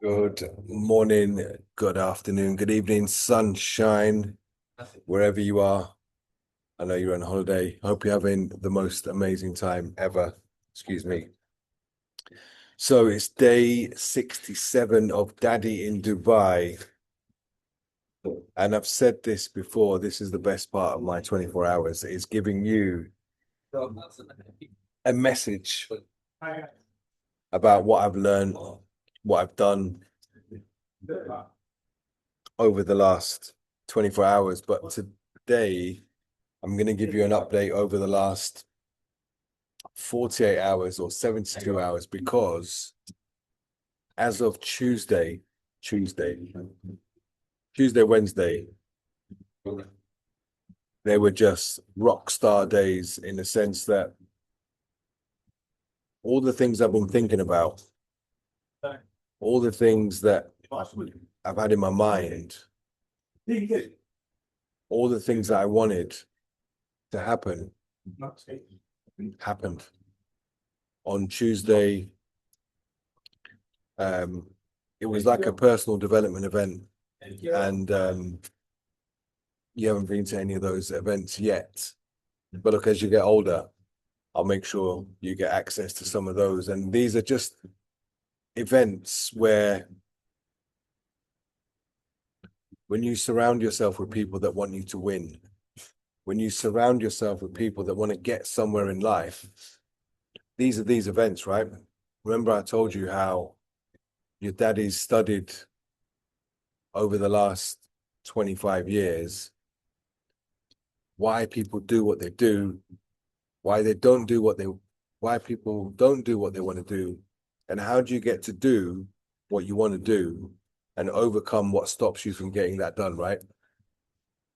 Good morning, good afternoon, good evening, sunshine, wherever you are. I know you're on holiday. Hope you're having the most amazing time ever. Excuse me. So it's day 67 of Daddy in Dubai. And I've said this before, this is the best part of my 24 hours, is giving you a message about what I've learned, what I've done over the last 24 hours. But today, I'm going to give you an update over the last 48 hours or 72 hours because as of Wednesday, they were just rock star days in the sense that all the things I've been thinking about, all the things that I've had in my mind, all the things that I wanted to happen happened. On Tuesday, it was like a personal development event, and you haven't been to any of those events yet. But look, as you get older, I'll make sure you get access to some of those. And these are just events where when you surround yourself with people that want you to win, when you surround yourself with people that want to get somewhere in life, these are these events, right? Remember, I told you how your daddy's studied over the last 25 years why people do what they do, why they don't do what they, why people don't do what they want to do, and how do you get to do what you want to do and overcome what stops you from getting that done, right?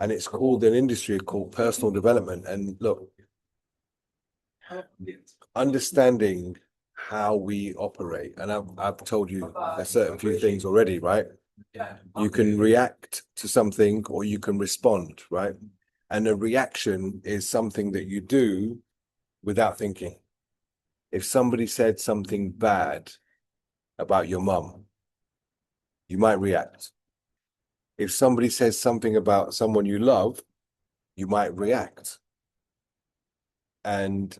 And it's called an industry called personal development. And look, understanding how we operate, and I've told you a certain few things already, right? You can react to something or you can respond, right? And a reaction is something that you do without thinking. If somebody said something bad about your mum, you might react. If somebody says something about someone you love, you might react. And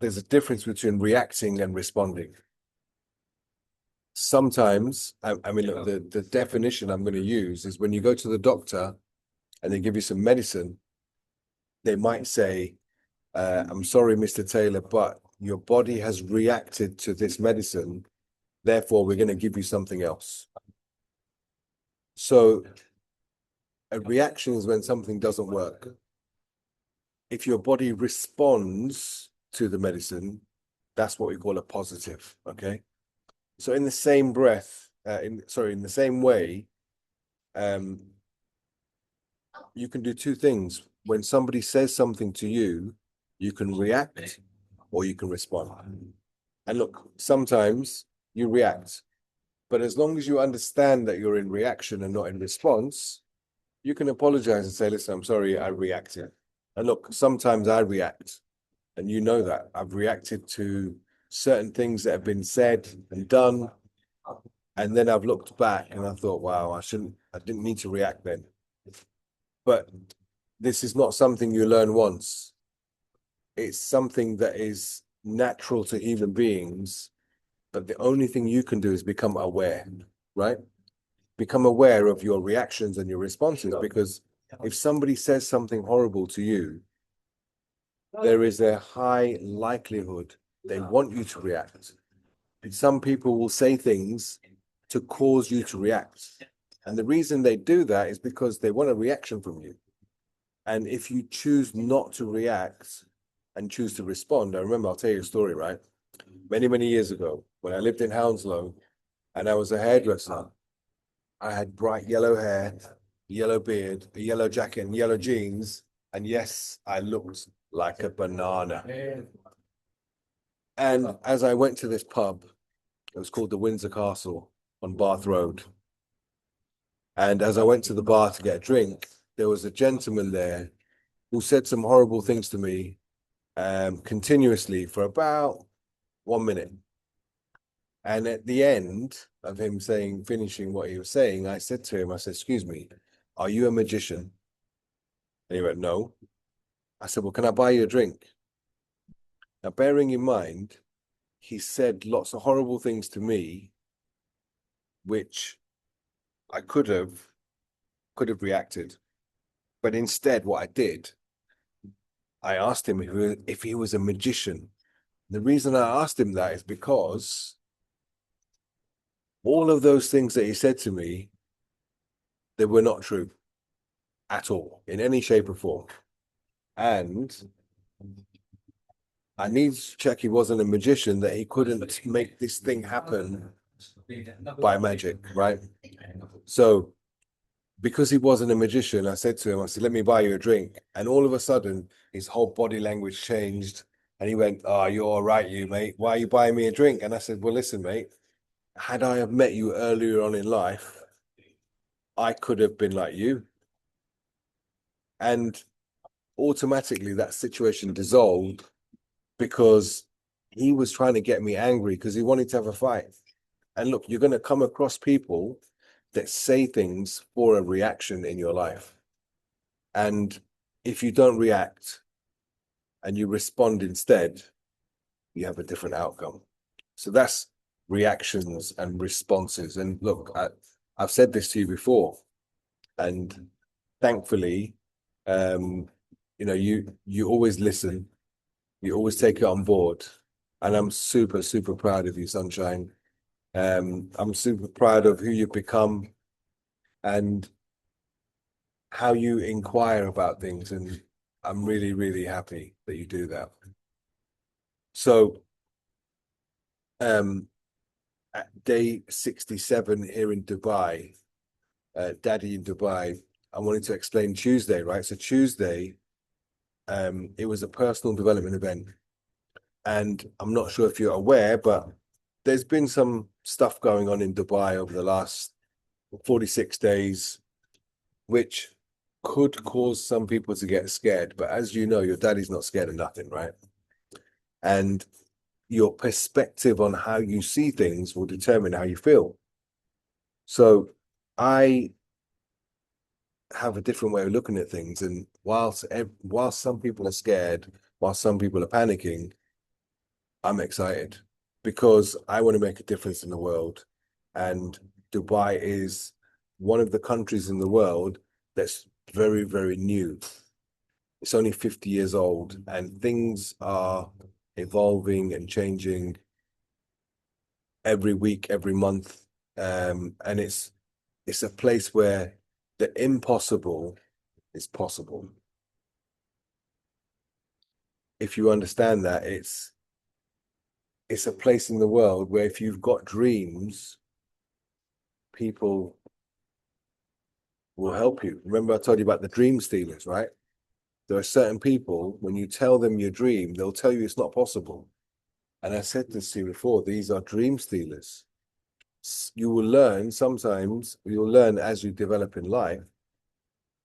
there's a difference between reacting and responding. Sometimes, I mean, look, the definition I'm going to use is when you go to the doctor and they give you some medicine, they might say, I'm sorry, Mr. Taylor, but your body has reacted to this medicine. Therefore, we're going to give you something else. So a reaction is when something doesn't work. If your body responds to the medicine, that's what we call a positive, okay? So in the same breath, in the same way, you can do two things. When somebody says something to you, you can react or you can respond. And look, sometimes you react, but as long as you understand that you're in reaction and not in response, you can apologize and say, listen, I'm sorry, I reacted. And look, sometimes I react, and you know that. I've reacted to certain things that have been said and done, and then I've looked back and I thought, wow, I didn't need to react then. But this is not something you learn once. It's something that is natural to human beings, but the only thing you can do is become aware, right? Become aware of your reactions and your responses, because if somebody says something horrible to you, there is a high likelihood they want you to react. And some people will say things to cause you to react. And the reason they do that is because they want a reaction from you. And if you choose not to react and choose to respond, I remember, I'll tell you a story, right? Many, many years ago, when I lived in Hounslow and I was a hairdresser, I had bright yellow hair, yellow beard, a yellow jacket, and yellow jeans. And yes, I looked like a banana. And as I went to this pub, it was called the Windsor Castle on Bath Road. And as I went to the bar to get a drink, there was a gentleman there who said some horrible things to me continuously for about 1 minute. And at the end of him finishing what he was saying, I said to him, I said, excuse me, are you a magician? And he went, no. I said, well, can I buy you a drink? Now, bearing in mind, he said lots of horrible things to me, which I could have reacted. But instead, what I did, I asked him if he was a magician. The reason I asked him that is because all of those things that he said to me, they were not true at all, in any shape or form. And I need to check he wasn't a magician, that he couldn't make this thing happen by magic, right? So because he wasn't a magician, I said to him, I said, let me buy you a drink. And all of a sudden, his whole body language changed. And he went, oh, you're all right, you mate. Why are you buying me a drink? And I said, well, listen, mate, had I have met you earlier on in life, I could have been like you. And automatically that situation dissolved because he was trying to get me angry because he wanted to have a fight. And look, you're going to come across people that say things for a reaction in your life. And if you don't react and you respond instead, you have a different outcome. So that's reactions and responses. And look, I've said this to you before, and thankfully, you always listen, you always take it on board, and I'm super, super proud of you, SonShine. I'm super proud of who you've become and how you inquire about things, and I'm really, really happy that you do that. So, at day 67 here in Dubai, Daddy in Dubai, I wanted to explain Tuesday, right? So Tuesday, it was a personal development event. And I'm not sure if you're aware, but there's been some stuff going on in Dubai over the last 46 days, which could cause some people to get scared. But as you know, your daddy's not scared of nothing, right? And your perspective on how you see things will determine how you feel. So I have a different way of looking at things. And whilst some people are scared, while some people are panicking, I'm excited because I want to make a difference in the world. And Dubai is one of the countries in the world that's very, very new. It's only 50 years old, and things are evolving and changing every week, every month. And it's a place where the impossible is possible. If you understand that, it's a place in the world where if you've got dreams, people will help you. Remember, I told you about the dream stealers, right? There are certain people, when you tell them your dream, they'll tell you it's not possible. And I said this to you before, these are dream stealers. You will learn sometimes, you'll learn as you develop in life,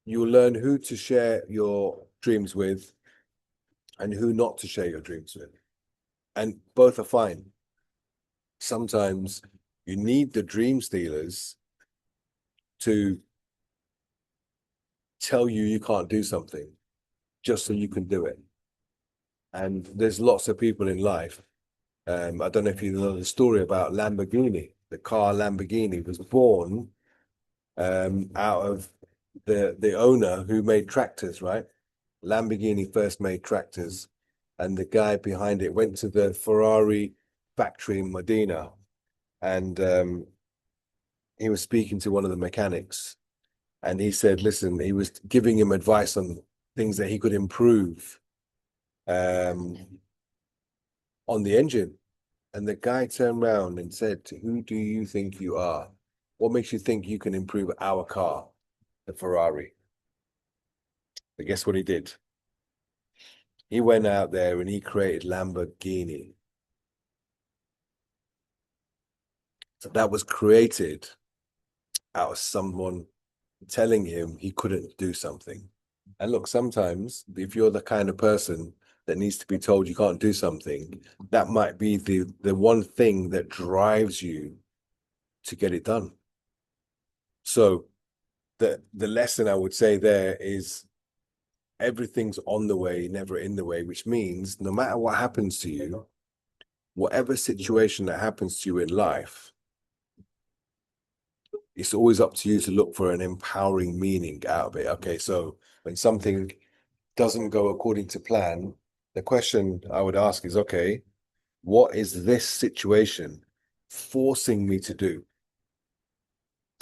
you'll learn who to share your dreams with and who not to share your dreams with. And both are fine. Sometimes you need the dream stealers to tell you you can't do something just so you can do it. And there's lots of people in life. I don't know if you know the story about Lamborghini. The car Lamborghini was born out of the owner who made tractors, right? Lamborghini first made tractors, and the guy behind it went to the Ferrari factory in Medina, and he was speaking to one of the mechanics, and he said, listen, he was giving him advice on things that he could improve on the engine. And the guy turned around and said, who do you think you are? What makes you think you can improve our car, the Ferrari? But guess what he did? He went out there and he created Lamborghini. So that was created out of someone telling him he couldn't do something. And look, sometimes if you're the kind of person that needs to be told you can't do something, that might be the one thing that drives you to get it done. So the lesson I would say there is everything's on the way, never in the way, which means no matter what happens to you, whatever situation that happens to you in life, it's always up to you to look for an empowering meaning out of it. Okay, so when something doesn't go according to plan, the question I would ask is, okay, what is this situation forcing me to do?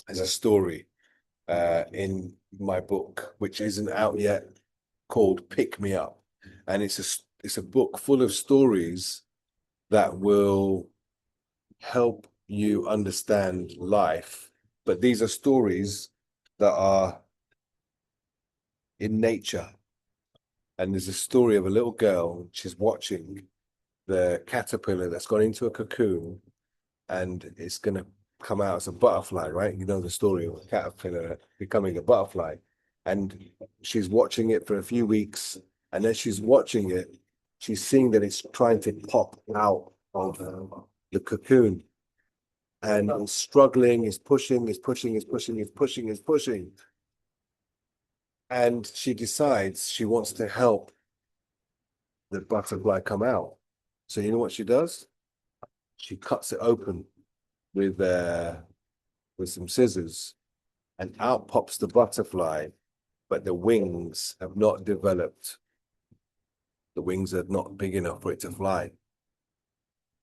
As a story in my book, which isn't out yet, called Pick Me Up. And it's a book full of stories that will help you understand life. But these are stories that are in nature. And there's a story of a little girl, she's watching the caterpillar that's gone into a cocoon and it's going to come out as a butterfly, right? You know the story of a caterpillar becoming a butterfly. And she's watching it for a few weeks. And as she's watching it, she's seeing that it's trying to pop out of the cocoon. And it's struggling, it's pushing, it's pushing, it's pushing, it's pushing, it's pushing. And she decides she wants to help the butterfly come out. So you know what she does? She cuts it open with some scissors, and out pops the butterfly, but the wings have not developed. The wings are not big enough for it to fly.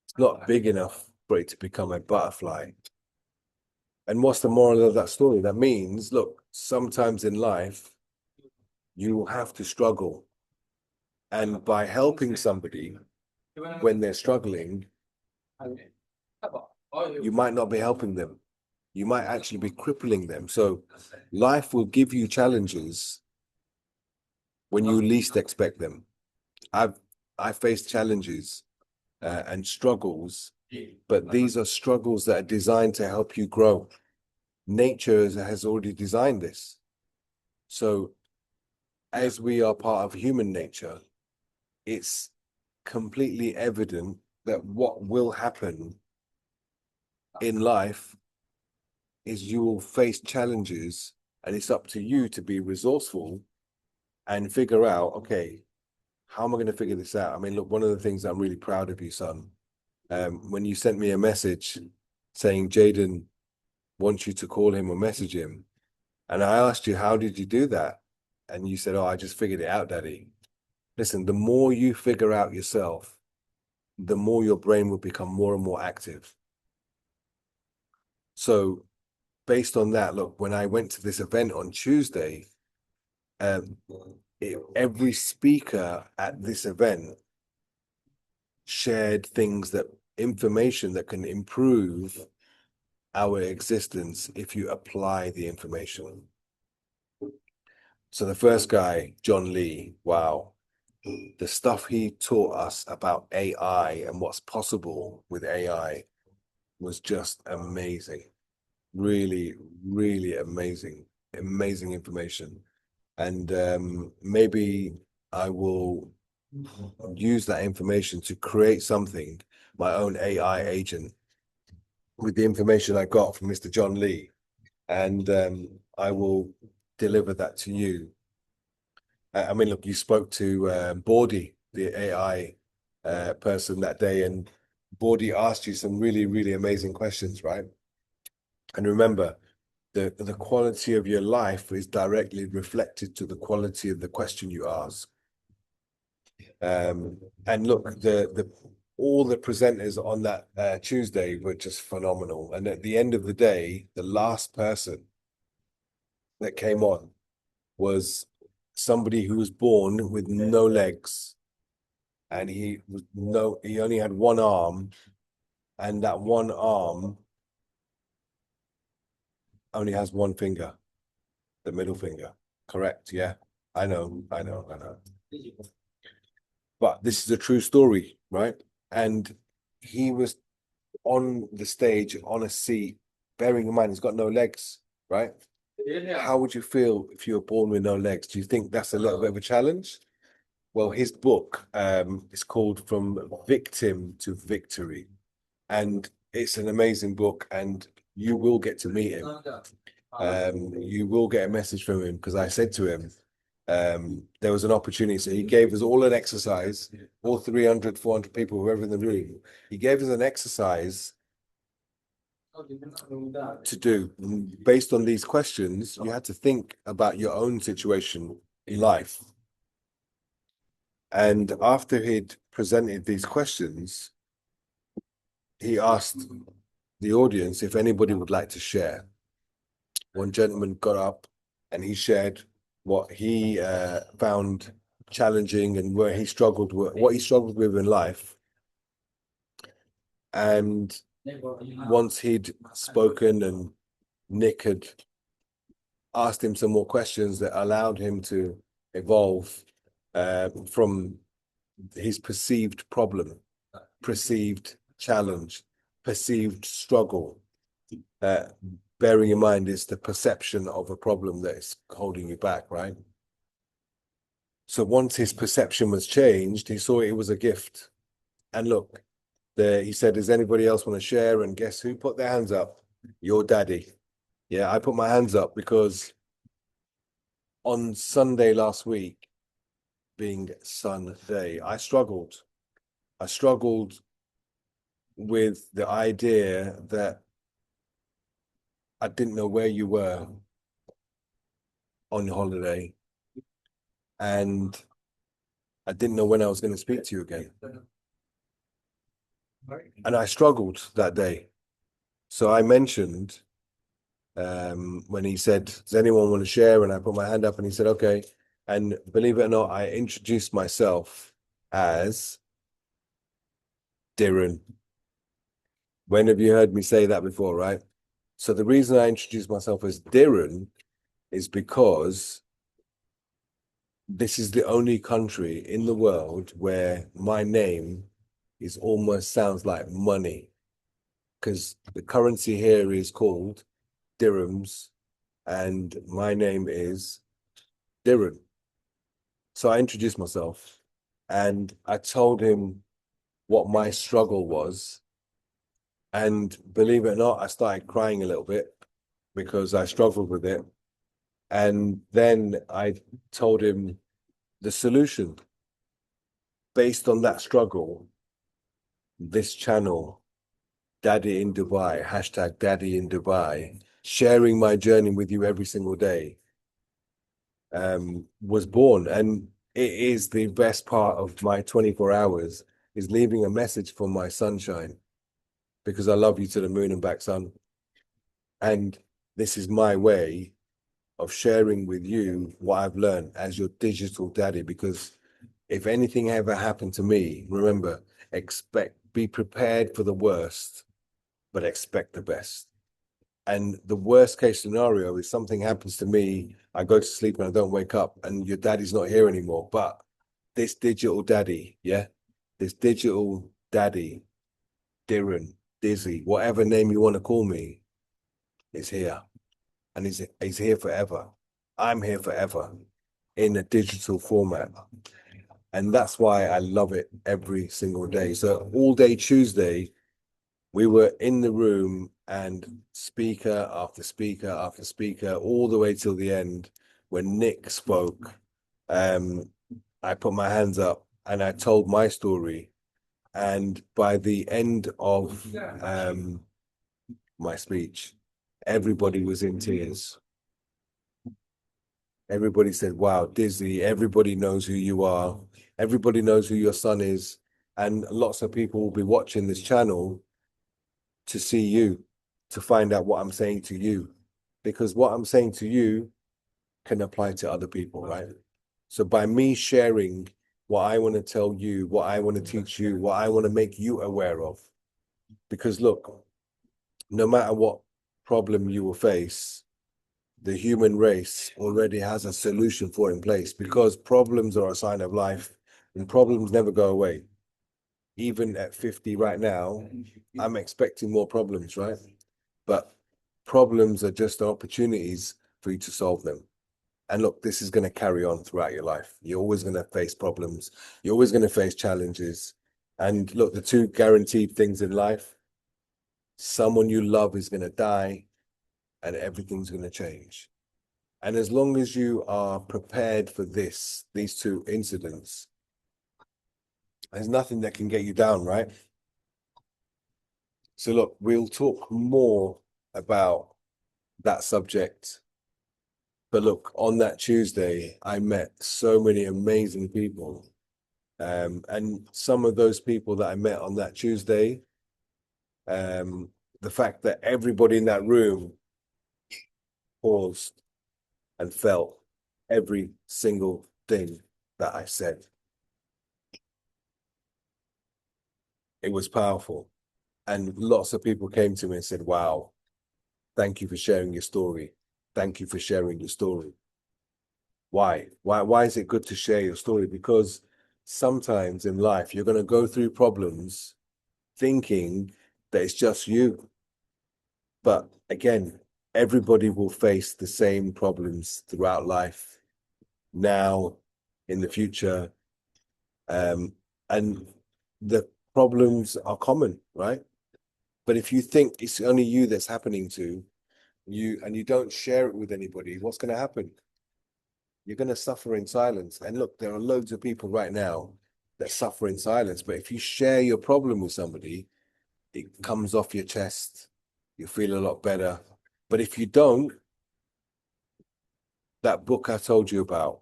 It's not big enough for it to become a butterfly. And what's the moral of that story? That means, look, sometimes in life, you will have to struggle. And by helping somebody when they're struggling, you might not be helping them. You might actually be crippling them. So life will give you challenges when you least expect them. I faced challenges and struggles, but these are struggles that are designed to help you grow. Nature has already designed this. So as we are part of human nature, it's completely evident that what will happen in life is you will face challenges, and it's up to you to be resourceful and figure out, okay, how am I going to figure this out? I mean, look, one of the things I'm really proud of you, son, when you sent me a message saying Jaden wants you to call him or message him, and I asked you, how did you do that? And you said, oh, I just figured it out, Daddy. Listen, the more you figure out yourself, the more your brain will become more and more active. So based on that, look, when I went to this event on Tuesday, every speaker at this event shared information that can improve our existence if you apply the information. So the first guy, John Lee, wow, the stuff he taught us about AI and what's possible with AI was just amazing. Really, really amazing information. And maybe I will use that information to create something, my own AI agent, with the information I got from Mr. John Lee. And I will deliver that to you. I mean, look, you spoke to Bordy, the AI person that day, and Bordy asked you some really, really amazing questions, right? And remember, the quality of your life is directly reflected to the quality of the question you ask. And look, all the presenters on that Tuesday were just phenomenal. And at the end of the day, the last person that came on was somebody who was born with no legs, and he only had one arm, and that one arm only has one finger, the middle finger. Correct? Yeah, I know. But this is a true story, right? And he was on the stage on a seat, bearing in mind he's got no legs, right? Yeah. How would you feel if you were born with no legs? Do you think that's a little bit of a challenge? Well, his book is called From Victim to Victory, and it's an amazing book, and you will get to meet him. You will get a message from him because I said to him, there was an opportunity. So he gave us all an exercise, all 300, 400 people, whoever in the room. He gave us an exercise to do. Based on these questions, you had to think about your own situation in life. And after he'd presented these questions, he asked the audience if anybody would like to share. One gentleman got up and he shared what he found challenging and where he struggled with, what he struggled with in life. And once he'd spoken and Nick had asked him some more questions that allowed him to evolve from his perceived problem, perceived challenge, perceived struggle. Bearing in mind it's the perception of a problem that is holding you back, right? So once his perception was changed, he saw it was a gift. And look, he said, does anybody else want to share? And guess who put their hands up? Your daddy. Yeah, I put my hands up because on Sunday last week, being Sunday, I struggled. I struggled with the idea that I didn't know where you were on your holiday, and I didn't know when I was going to speak to you again. And I struggled that day. So I mentioned when he said, does anyone want to share? And I put my hand up and he said, okay. And believe it or not, I introduced myself as Darren. When have you heard me say that before, right? So the reason I introduced myself as Darren is because this is the only country in the world where my name is almost sounds like money, because the currency here is called dirhams and my name is Darren. So I introduced myself and I told him what my struggle was. And believe it or not, I started crying a little bit because I struggled with it. And then I told him the solution. Based on that struggle, this channel, Daddy in Dubai, hashtag Daddy in Dubai, sharing my journey with you every single day, was born. And it is the best part of my 24 hours is leaving a message for my sunshine, because I love you to the moon and back, son. And this is my way of sharing with you what I've learned as your digital daddy, because if anything ever happened to me, remember, be prepared for the worst, but expect the best. And the worst case scenario is something happens to me, I go to sleep and I don't wake up and your daddy's not here anymore. But this digital daddy, yeah, this digital daddy, Darren, Dizzy, whatever name you want to call me, is here. And he's here forever. I'm here forever in a digital format. And that's why I love it every single day. So all day Tuesday, we were in the room and speaker after speaker after speaker, all the way till the end. When Nick spoke, I put my hands up and I told my story. And by the end of my speech, everybody was in tears. Everybody said, wow, Disney, everybody knows who you are. Everybody knows who your son is. And lots of people will be watching this channel to see you, to find out what I'm saying to you. Because what I'm saying to you can apply to other people, right? So by me sharing what I want to tell you, what I want to teach you, what I want to make you aware of. Because look, no matter what problem you will face, the human race already has a solution for in place, because problems are a sign of life and problems never go away. Even at 50 right now, I'm expecting more problems, right? But problems are just opportunities for you to solve them. And look, this is going to carry on throughout your life. You're always going to face problems. You're always going to face challenges. And look, the two guaranteed things in life, someone you love is going to die and everything's going to change. And as long as you are prepared for these two incidents, there's nothing that can get you down, right? So look, we'll talk more about that subject. But look, on that Tuesday, I met so many amazing people. And some of those people that I met on that Tuesday, the fact that everybody in that room paused and felt every single thing that I said, it was powerful. And lots of people came to me and said, wow, thank you for sharing your story. Thank you for sharing your story. Why? Why is it good to share your story? Because sometimes in life, you're going to go through problems thinking that it's just you. But again, everybody will face the same problems throughout life, now, in the future. And the problems are common, right? But if you think it's only you that's happening to you and you don't share it with anybody, what's going to happen? You're going to suffer in silence. And look, there are loads of people right now that suffer in silence. But if you share your problem with somebody, it comes off your chest. You feel a lot better. But if you don't, that book I told you about,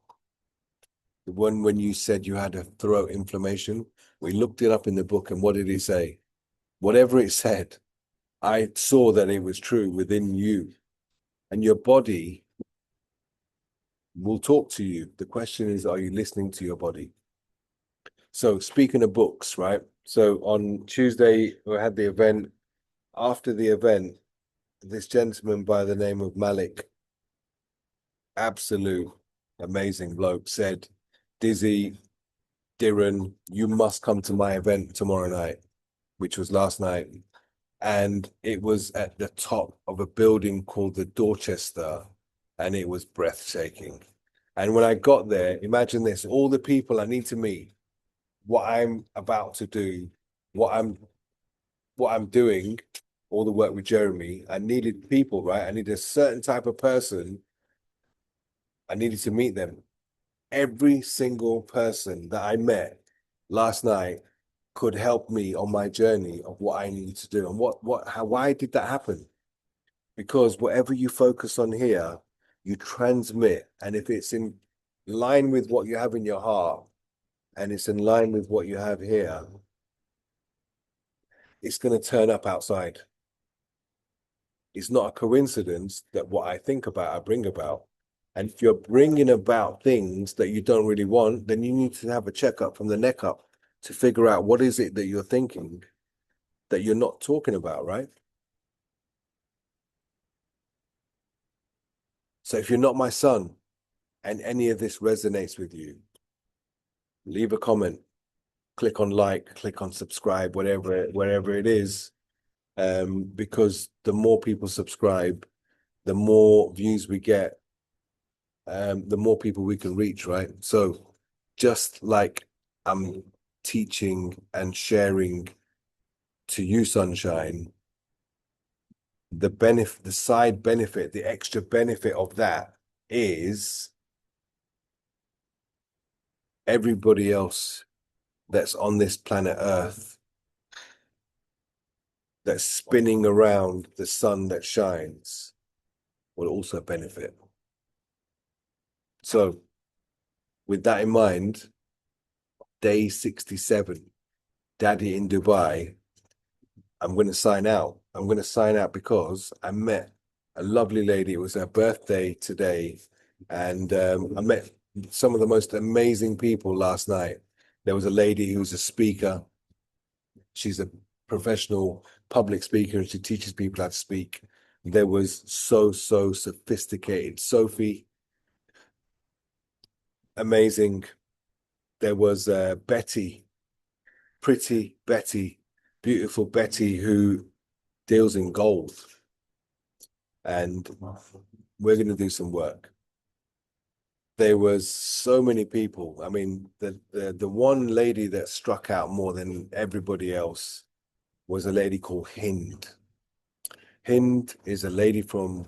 the one when you said you had a throat inflammation, we looked it up in the book, and what did it say? Whatever it said, I saw that it was true within you, and your body will talk to you. The question is, are you listening to your body? So speaking of books, right? So on Tuesday, we had the event. After the event, this gentleman by the name of Malik, absolute amazing bloke, said, Dizzy, Diran, you must come to my event tomorrow night, which was last night. And it was at the top of a building called the Dorchester, and it was breathtaking. And when I got there, imagine this, all the people I need to meet, what I'm about to do, what I'm doing, all the work with Jeremy, I needed people, right? I needed a certain type of person. I needed to meet them. Every single person that I met last night could help me on my journey of what I needed to do. And why did that happen? Because whatever you focus on here, you transmit. And if it's in line with what you have in your heart and it's in line with what you have here, it's going to turn up outside. It's not a coincidence that what I think about, I bring about. And if you're bringing about things that you don't really want, then you need to have a checkup from the neck up to figure out what is it that you're thinking that you're not talking about, right? So if you're not my son and any of this resonates with you, leave a comment, click on like, click on subscribe, wherever it is. Because the more people subscribe, the more views we get, the more people we can reach, right? So just like I'm teaching and sharing to you, SonShine, the side benefit, the extra benefit of that is everybody else that's on this planet Earth that's spinning around the sun that shines will also benefit. So with that in mind, day 67, Daddy in Dubai, I'm going to sign out. I'm going to sign out because I met a lovely lady. It was her birthday today. And I met some of the most amazing people last night. There was a lady who's a speaker. She's a professional public speaker and she teaches people how to speak. There was so sophisticated Sophie, amazing. There was Betty, pretty Betty, beautiful Betty, who deals in gold. And we're going to do some work. there was so many people. I mean, the one lady that struck out more than everybody else was a lady called Hind. Hind is a lady from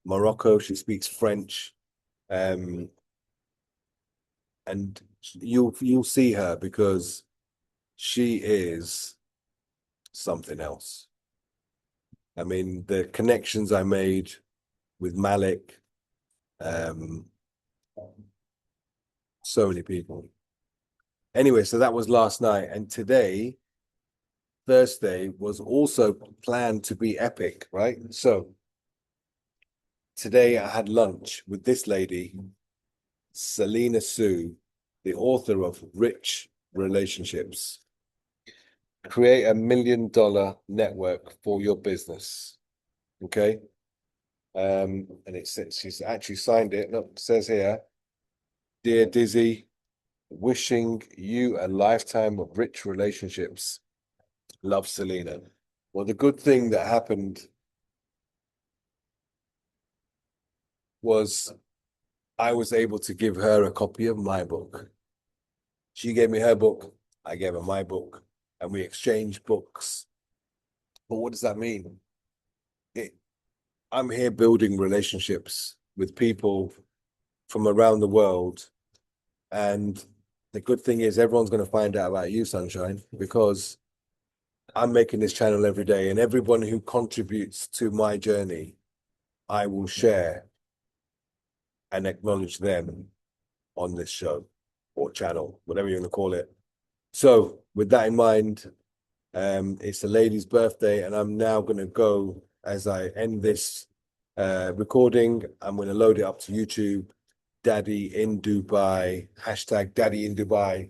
Morocco. She speaks French. Um, and you'll see her because she is something else. I mean, the connections I made with Malik, um, so many people. Anyway, so that was last night, and today, Thursday, was also planned to be epic, right? So today I had lunch with this lady, Selena Soo, the author of Rich Relationships. Create $1 million network for your business. Okay. And it says she's actually signed it. Look, it says here, Dear Dizzy, wishing you a lifetime of rich relationships. Love, Selena. Well, the good thing that happened was I was able to give her a copy of my book. She gave me her book, I gave her my book, and we exchanged books. But what does that mean? I'm here building relationships with people from around the world. And the good thing is everyone's going to find out about you, SonShine, because I'm making this channel every day, and everyone who contributes to my journey, I will share and acknowledge them on this show or channel, whatever you want to call it. So with that in mind, it's a lady's birthday, and I'm now going to go as I end this recording. I'm going to load it up to YouTube. Daddy in Dubai, hashtag Daddy in Dubai,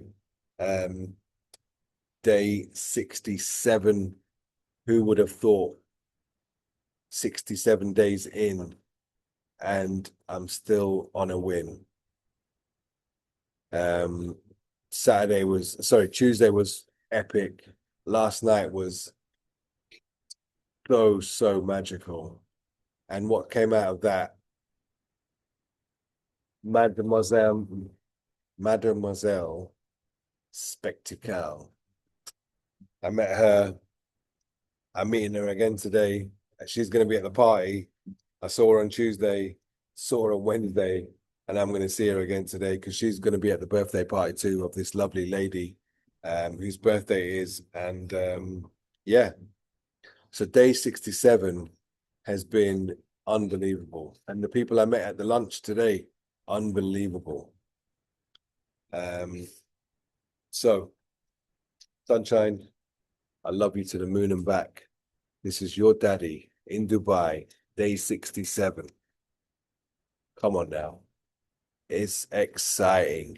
day 67. Who would have thought 67 days in and I'm still on a win? Tuesday was epic. Last night was so magical. And what came out of that, Mademoiselle Spectacle. I met her. I'm meeting her again today. She's going to be at the party. I saw her on Tuesday, saw her on Wednesday, and I'm going to see her again today because she's going to be at the birthday party too of this lovely lady whose birthday it is. And yeah, so day 67 has been unbelievable. And the people I met at the lunch today, unbelievable. So, SonShine, I love you to the moon and back. This is your daddy in Dubai, day 67. Come on now. It's exciting.